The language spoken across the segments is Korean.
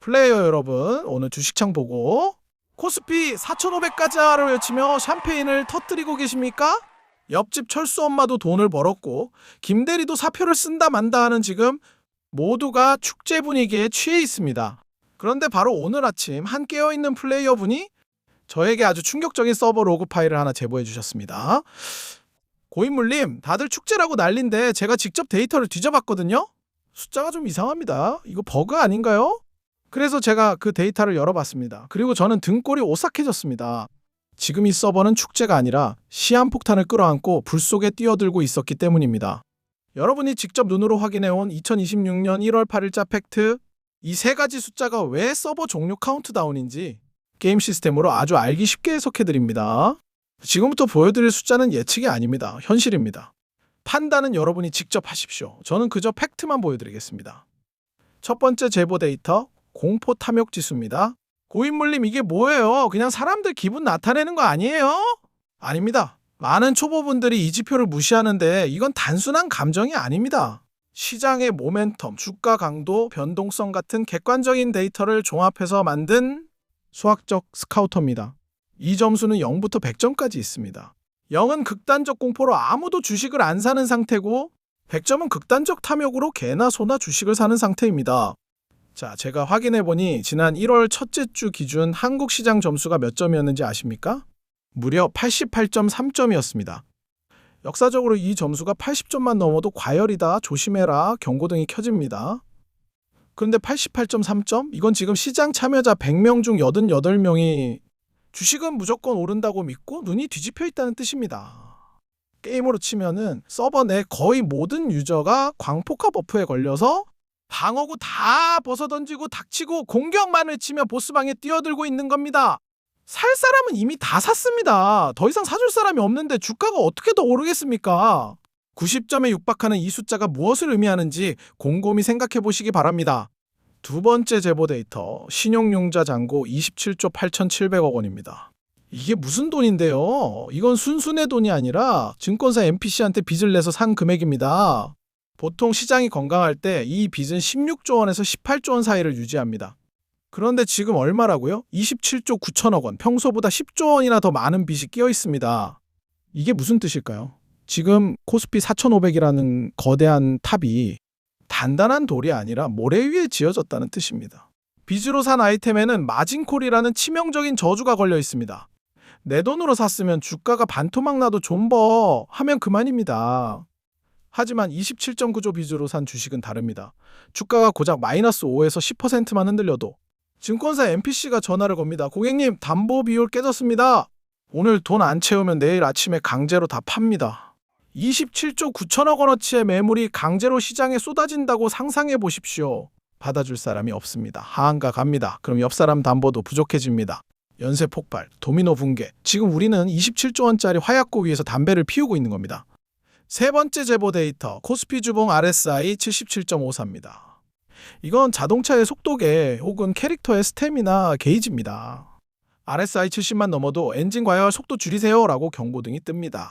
플레이어 여러분, 오늘 주식창 보고 코스피 4,500까지 하루 외치며 샴페인을 터뜨리고 계십니까? 옆집 철수 엄마도 돈을 벌었고 김대리도 사표를 쓴다 만다 하는 지금 모두가 축제 분위기에 취해 있습니다. 그런데 바로 오늘 아침 한 깨어있는 플레이어 분이 저에게 아주 충격적인 서버 로그 파일을 하나 제보해 주셨습니다. 고인물님, 다들 축제라고 난린데 제가 직접 데이터를 뒤져봤거든요? 숫자가 좀 이상합니다. 이거 버그 아닌가요? 그래서 제가 그 데이터를 열어봤습니다. 그리고 저는 등골이 오싹해졌습니다. 지금 이 서버는 축제가 아니라 시한폭탄을 끌어안고 불 속에 뛰어들고 있었기 때문입니다. 여러분이 직접 눈으로 확인해온 2026년 1월 8일자 팩트, 이 세 가지 숫자가 왜 서버 종료 카운트다운인지 게임 시스템으로 아주 알기 쉽게 해석해드립니다. 지금부터 보여드릴 숫자는 예측이 아닙니다. 현실입니다. 판단은 여러분이 직접 하십시오. 저는 그저 팩트만 보여드리겠습니다. 첫 번째 제보 데이터, 공포 탐욕 지수입니다. 고인물님, 이게 뭐예요? 그냥 사람들 기분 나타내는 거 아니에요? 아닙니다. 많은 초보분들이 이 지표를 무시하는데 이건 단순한 감정이 아닙니다. 시장의 모멘텀, 주가 강도, 변동성 같은 객관적인 데이터를 종합해서 만든 수학적 스카우터입니다. 이 점수는 0부터 100점까지 있습니다. 0은 극단적 공포로 아무도 주식을 안 사는 상태고 100점은 극단적 탐욕으로 개나 소나 주식을 사는 상태입니다. 자, 제가 확인해보니 지난 1월 첫째 주 기준 한국 시장 점수가 몇 점이었는지 아십니까? 무려 88.3점이었습니다. 역사적으로 이 점수가 80점만 넘어도 과열이다, 조심해라, 경고등이 켜집니다. 그런데 88.3점? 이건 지금 시장 참여자 100명 중 88명이 주식은 무조건 오른다고 믿고 눈이 뒤집혀 있다는 뜻입니다. 게임으로 치면은 서버 내 거의 모든 유저가 광폭화 버프에 걸려서 방어구 다 벗어던지고 닥치고 공격만 외치며 보스방에 뛰어들고 있는 겁니다. 살 사람은 이미 다 샀습니다. 더 이상 사줄 사람이 없는데 주가가 어떻게 더 오르겠습니까? 90점에 육박하는 이 숫자가 무엇을 의미하는지 곰곰이 생각해 보시기 바랍니다. 두 번째 제보 데이터, 신용융자 잔고 27조 8,700억 원입니다. 이게 무슨 돈인데요? 이건 순순의 돈이 아니라 증권사 MPC한테 빚을 내서 산 금액입니다. 보통 시장이 건강할 때 이 빚은 16조 원에서 18조 원 사이를 유지합니다. 그런데 지금 얼마라고요? 27조 9천억 원, 평소보다 10조 원이나 더 많은 빚이 끼어 있습니다. 이게 무슨 뜻일까요? 지금 코스피 4,500이라는 거대한 탑이 단단한 돌이 아니라 모래 위에 지어졌다는 뜻입니다. 빚으로 산 아이템에는 마진콜이라는 치명적인 저주가 걸려 있습니다. 내 돈으로 샀으면 주가가 반토막 나도 존버 하면 그만입니다. 하지만 27.9조 빚으로 산 주식은 다릅니다. 주가가 고작 마이너스 5에서 10%만 흔들려도 증권사 MPC가 전화를 겁니다. 고객님, 담보 비율 깨졌습니다. 오늘 돈 안 채우면 내일 아침에 강제로 다 팝니다. 27조 9천억 원어치의 매물이 강제로 시장에 쏟아진다고 상상해 보십시오. 받아줄 사람이 없습니다. 하한가 갑니다. 그럼 옆 사람 담보도 부족해집니다. 연쇄 폭발, 도미노 붕괴. 지금 우리는 27조 원짜리 화약고 위에서 담배를 피우고 있는 겁니다. 세 번째 제보 데이터, 코스피 주봉 RSI 77.54입니다. 이건 자동차의 속도계 혹은 캐릭터의 스태미나 게이지입니다. RSI 70만 넘어도 엔진 과열 속도 줄이세요 라고 경고등이 뜹니다.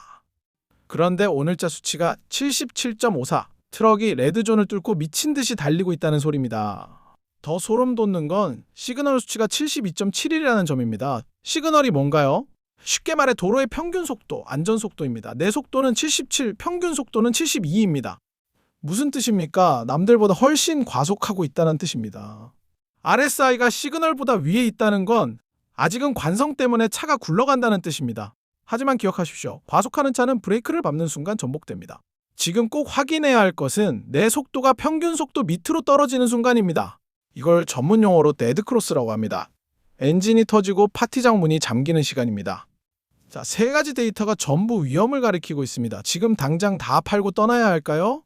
그런데 오늘자 수치가 77.54, 트럭이 레드존을 뚫고 미친 듯이 달리고 있다는 소리입니다. 더 소름 돋는 건 시그널 수치가 72.71이라는 점입니다. 시그널이 뭔가요? 쉽게 말해 도로의 평균 속도, 안전 속도입니다. 내 속도는 77, 평균 속도는 72입니다. 무슨 뜻입니까? 남들보다 훨씬 과속하고 있다는 뜻입니다. RSI가 시그널보다 위에 있다는 건 아직은 관성 때문에 차가 굴러간다는 뜻입니다. 하지만 기억하십시오. 과속하는 차는 브레이크를 밟는 순간 전복됩니다. 지금 꼭 확인해야 할 것은 내 속도가 평균 속도 밑으로 떨어지는 순간입니다. 이걸 전문 용어로 데드크로스라고 합니다. 엔진이 터지고 파티장 문이 잠기는 시간입니다. 자, 세 가지 데이터가 전부 위험을 가리키고 있습니다. 지금 당장 다 팔고 떠나야 할까요?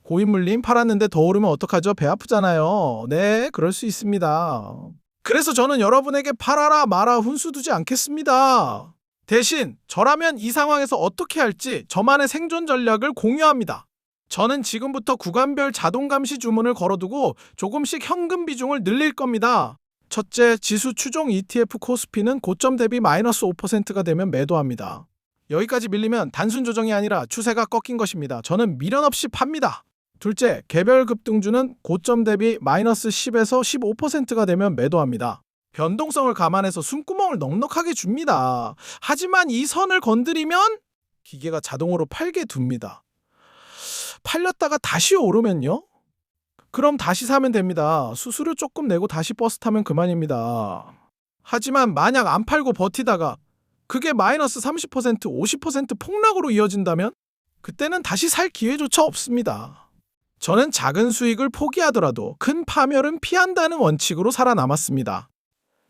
고인물님, 팔았는데 더 오르면 어떡하죠? 배 아프잖아요. 네, 그럴 수 있습니다. 그래서 저는 여러분에게 팔아라 마라 훈수 두지 않겠습니다. 대신 저라면 이 상황에서 어떻게 할지 저만의 생존 전략을 공유합니다. 저는 지금부터 구간별 자동 감시 주문을 걸어두고 조금씩 현금 비중을 늘릴 겁니다. 첫째, 지수 추종 ETF 코스피는 고점 대비 마이너스 5%가 되면 매도합니다. 여기까지 밀리면 단순 조정이 아니라 추세가 꺾인 것입니다. 저는 미련 없이 팝니다. 둘째, 개별 급등주는 고점 대비 마이너스 10에서 15%가 되면 매도합니다. 변동성을 감안해서 숨구멍을 넉넉하게 줍니다. 하지만 이 선을 건드리면 기계가 자동으로 팔게 둡니다. 팔렸다가 다시 오르면요? 그럼 다시 사면 됩니다. 수수료 조금 내고 다시 버스 타면 그만입니다. 하지만 만약 안 팔고 버티다가 그게 마이너스 30%, 50% 폭락으로 이어진다면 그때는 다시 살 기회조차 없습니다. 저는 작은 수익을 포기하더라도 큰 파멸은 피한다는 원칙으로 살아남았습니다.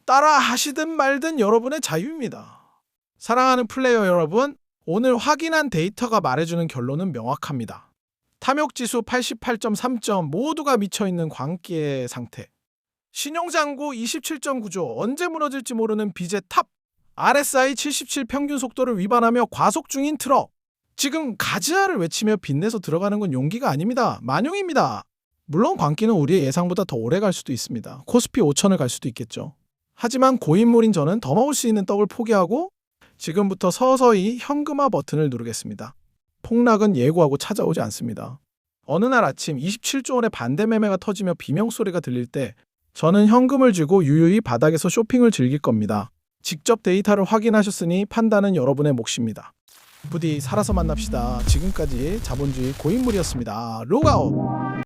따라 하시든 말든 여러분의 자유입니다. 사랑하는 플레이어 여러분, 오늘 확인한 데이터가 말해주는 결론은 명확합니다. 탐욕지수 88.3점 모두가 미쳐있는 광기의 상태. 신용장고 27.9조 언제 무너질지 모르는 빚의 탑. RSI 77 평균 속도를 위반하며 과속 중인 트럭. 지금 가즈아를 외치며 빚내서 들어가는 건 용기가 아닙니다. 만용입니다. 물론 광기는 우리의 예상보다 더 오래 갈 수도 있습니다. 코스피 5천을 갈 수도 있겠죠. 하지만 고인물인 저는 더 먹을 수 있는 떡을 포기하고 지금부터 서서히 현금화 버튼을 누르겠습니다. 폭락은 예고하고 찾아오지 않습니다. 어느 날 아침 27조 원의 반대 매매가 터지며 비명소리가 들릴 때 저는 현금을 쥐고 유유히 바닥에서 쇼핑을 즐길 겁니다. 직접 데이터를 확인하셨으니 판단은 여러분의 몫입니다. 부디 살아서 만납시다. 지금까지 자본주의 고인물이었습니다. 로그아웃!